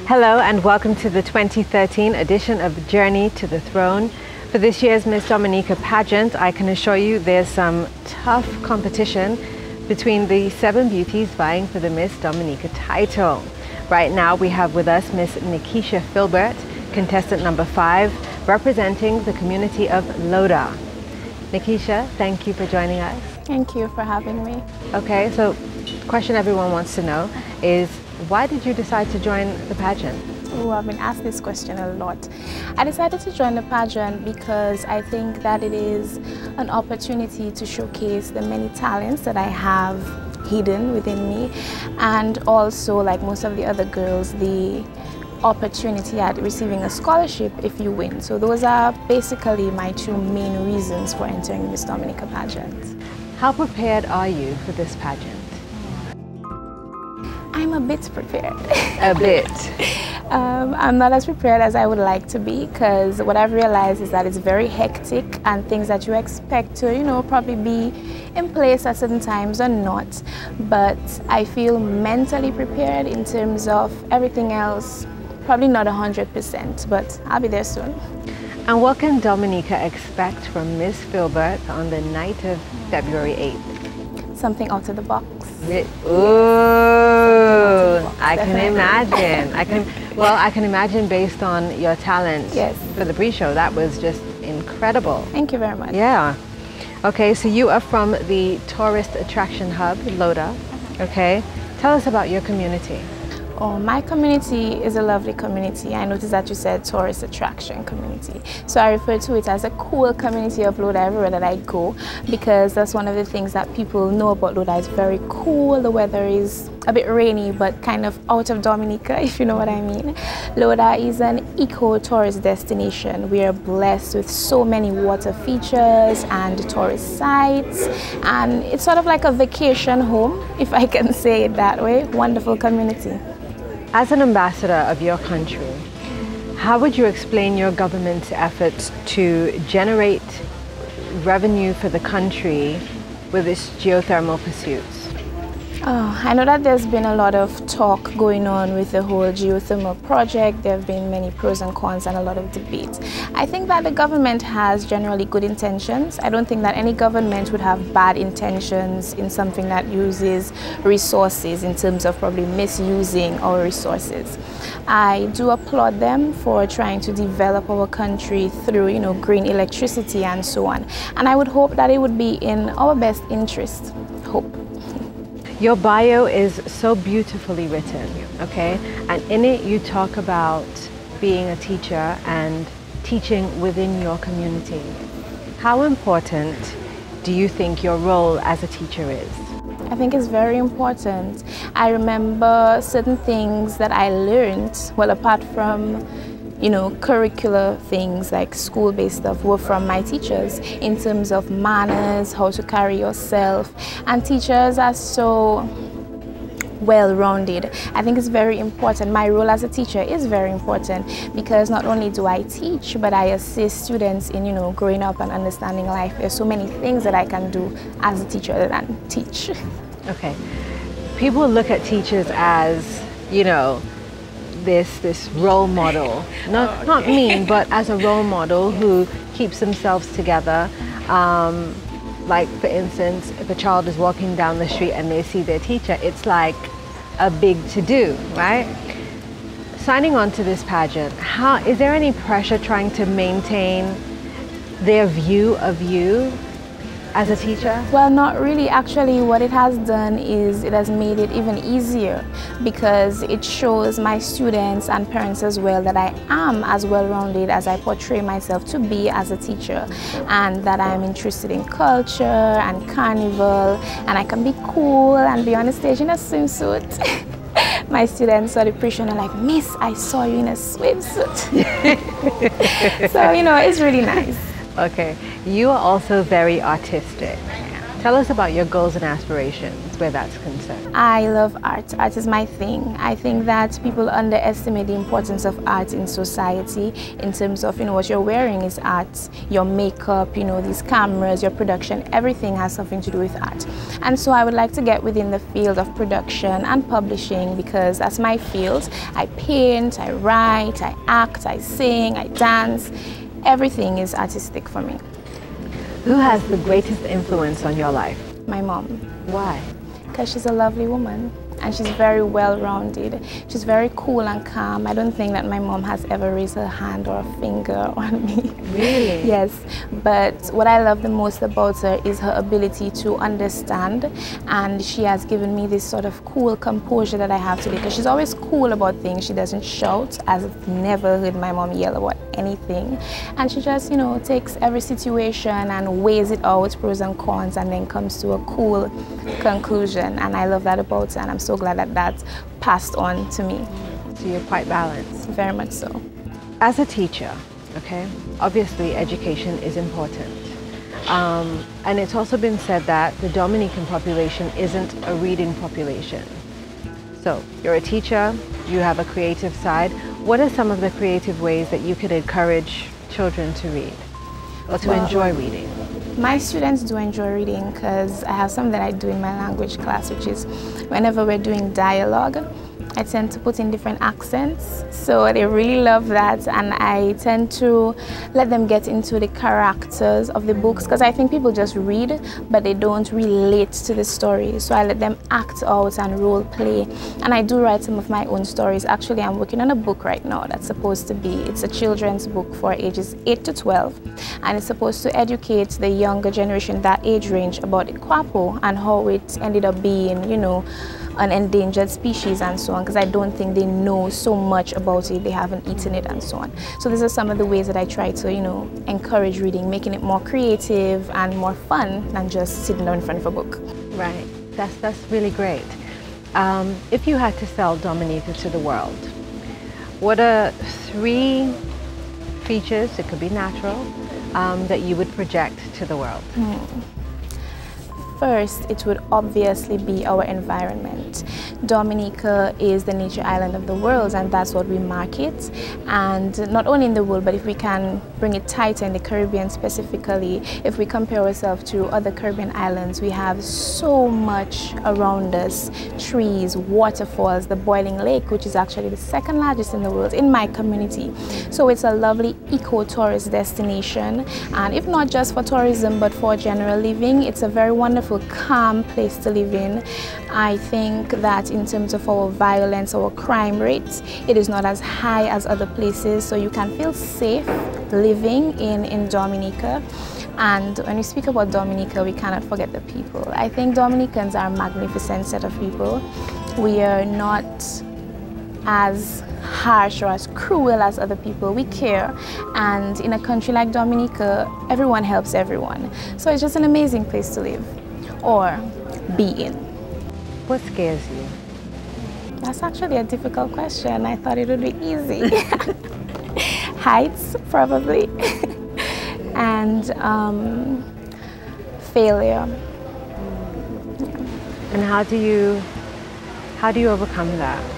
Hello and welcome to the 2013 edition of Journey to the Throne. For this year's Miss Dominica pageant, I can assure you there's some tough competition between the 7 beauties vying for the Miss Dominica title. Right now we have with us Miss Nikisha Filbert, contestant number 5, representing the community of Lodha. Nikisha, thank you for joining us. Thank you for having me. Okay, so the question everyone wants to know is, why did you decide to join the pageant? Oh, I've been asked this question a lot. I decided to join the pageant because I think that it is an opportunity to showcase the many talents that I have hidden within me, and also, like most of the other girls, the opportunity at receiving a scholarship if you win. So those are basically my 2 main reasons for entering the Miss Dominica pageant. How prepared are you for this pageant? I'm a bit prepared. A bit? I'm not as prepared as I would like to be, because what I've realized is that it's very hectic and things that you expect to, probably be in place at certain times are not. But I feel mentally prepared in terms of everything else, probably not 100%, but I'll be there soon. And what can Dominica expect from Miss Filbert on the night of February 8th? Something out of the box. Ooh, I can imagine. I can imagine based on your talent. Yes. For the pre-show. That was just incredible. Thank you very much. Yeah. Okay, so you are from the tourist attraction hub, Lodha. Okay, tell us about your community. Oh, my community is a lovely community. I noticed that you said tourist attraction community. So I refer to it as a cool community of Lodha everywhere that I go, because that's one of the things that people know about Lodha. It's very cool. The weather is a bit rainy, but kind of out of Dominica, if you know what I mean. Lodha is an eco-tourist destination. We are blessed with so many water features and tourist sites, and it's sort of like a vacation home, if I can say it that way. Wonderful community. As an ambassador of your country, how would you explain your government's efforts to generate revenue for the country with its geothermal pursuits? Oh, I know that there's been a lot of talk going on with the whole geothermal project. There have been many pros and cons and a lot of debates. I think that the government has generally good intentions. I don't think that any government would have bad intentions in something that uses resources, in terms of probably misusing our resources. I do applaud them for trying to develop our country through, green electricity and so on. And I would hope that it would be in our best interest. Hope. Your bio is so beautifully written, okay? And in it you talk about being a teacher and teaching within your community. How important do you think your role as a teacher is? I think it's very important. I remember certain things that I learned, well, apart from curricular things like school-based stuff, were from my teachers in terms of manners, how to carry yourself. And teachers are so well-rounded. I think it's very important. My role as a teacher is very important, because not only do I teach, but I assist students in, growing up and understanding life. There's so many things that I can do as a teacher other than teach. Okay. People look at teachers as, this role model, not mean, but as a role model who keeps themselves together. Like, for instance, if a child is walking down the street and they see their teacher, it's like a big to-do, right? Signing on to this pageant, is there any pressure trying to maintain their view of you as a teacher? Well, not really. Actually, what it has done is it has made it even easier, because it shows my students and parents as well that I am as well-rounded as I portray myself to be as a teacher, and that I'm interested in culture and carnival, and I can be cool and be on the stage in a swimsuit. My students saw the pre-show and are like, "Miss, I saw you in a swimsuit." So, it's really nice. Okay, you are also very artistic. Tell us about your goals and aspirations where that's concerned. I love art. Art is my thing. I think that people underestimate the importance of art in society in terms of, what you're wearing is art, your makeup, these cameras, your production, everything has something to do with art. And so I would like to get within the field of production and publishing because that's my field. I paint, I write, I act, I sing, I dance. Everything is artistic for me. Who has the greatest influence on your life? My mom. Why? Because she's a lovely woman and she's very well-rounded. She's very cool and calm. I don't think that my mom has ever raised her hand or a finger on me. Really? Yes, but what I love the most about her is her ability to understand, and she has given me this sort of cool composure that I have today because she's always cool about things. She doesn't shout. I've never heard my mom yell about anything, and she just takes every situation and weighs it out, pros and cons, and then comes to a cool conclusion, and I love that about her, and I'm so glad that that's passed on to me. So you're quite balanced. Very much so. As a teacher, okay, obviously education is important. And it's also been said that the Dominican population isn't a reading population. So you're a teacher, you have a creative side. What are some of the creative ways that you could encourage children to read or to enjoy reading? My students do enjoy reading because I have something that I do in my language class, which is whenever we're doing dialogue, I tend to put in different accents, so they really love that, and I tend to let them get into the characters of the books because I think people just read but they don't relate to the story, so I let them act out and role play, and I do write some of my own stories. Actually, I'm working on a book right now that's supposed to be, it's a children's book for ages 8 to 12, and it's supposed to educate the younger generation, that age range, about the quapo and how it ended up being, an endangered species and so on, because I don't think they know so much about it, they haven't eaten it and so on. So these are some of the ways that I try to, encourage reading, making it more creative and more fun than just sitting down in front of a book. Right, that's really great. If you had to sell Dominica to the world, what are 3 features, it could be natural, that you would project to the world? First, it would obviously be our environment. Dominica is the nature island of the world, and that's what we market. And not only in the world, but if we can bring it tighter in the Caribbean specifically, if we compare ourselves to other Caribbean islands, we have so much around us. Trees, waterfalls, the Boiling Lake, which is actually the 2nd largest in the world in my community. So it's a lovely eco-tourist destination. And if not just for tourism, but for general living, it's a very wonderful, calm place to live in. I think that in terms of our violence, our crime rates, it is not as high as other places, so you can feel safe living in Dominica. And when we speak about Dominica, we cannot forget the people. I think Dominicans are a magnificent set of people. We are not as harsh or as cruel as other people. We care, and in a country like Dominica, everyone helps everyone. So it's just an amazing place to live or be in. What scares you? That's actually a difficult question. I thought it would be easy. Heights, probably, and failure. And how do you overcome that?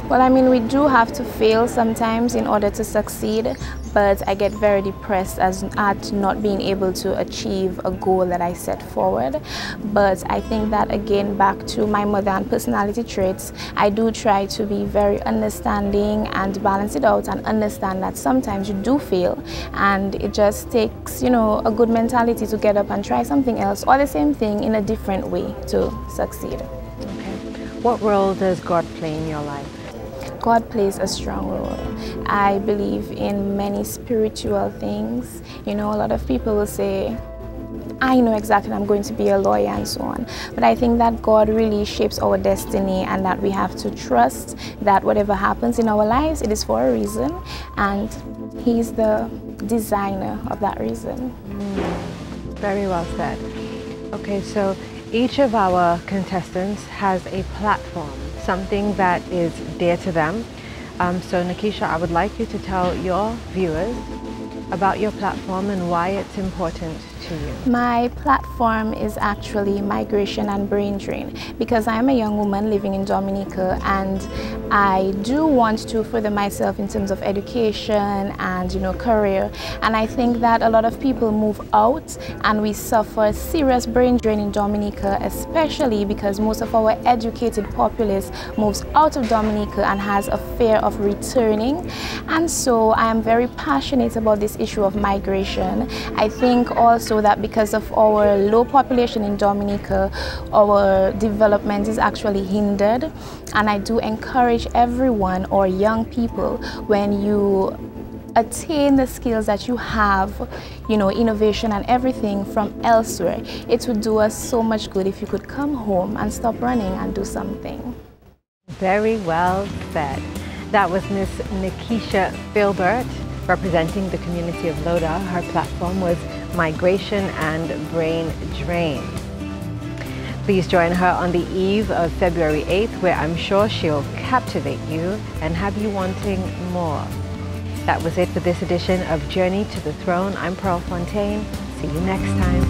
Well, I mean, we do have to fail sometimes in order to succeed, but I get very depressed at not being able to achieve a goal that I set forward. But I think that, again, back to my mother and personality traits, I do try to be very understanding and balance it out and understand that sometimes you do fail, and it just takes, a good mentality to get up and try something else or the same thing in a different way to succeed. Okay. What role does God play in your life? God plays a strong role. I believe in many spiritual things. A lot of people will say, I know exactly I'm going to be a lawyer and so on. But I think that God really shapes our destiny, and that we have to trust that whatever happens in our lives, it is for a reason, and He's the designer of that reason. Very well said. Okay, so each of our contestants has a platform, something that is dear to them. So Nikisha, I would like you to tell your viewers about your platform and why it's important to you. My platform platform is actually migration and brain drain, because I'm a young woman living in Dominica and I do want to further myself in terms of education and career, and I think that a lot of people move out and we suffer serious brain drain in Dominica, especially because most of our educated populace moves out of Dominica and has a fear of returning. And so I am very passionate about this issue of migration. I think also that because of our low population in Dominica, our development is actually hindered, and I do encourage everyone or young people, when you attain the skills that you have, innovation and everything from elsewhere, it would do us so much good if you could come home and stop running and do something. Very well said. That was Miss Nikisha Filbert representing the community of Lodha. Her platform was Migration and Brain Drain. Please join her on the eve of February 8th, where I'm sure she'll captivate you and have you wanting more. That was it for this edition of Journey to the Throne. I'm Pearl Fontaine. See you next time.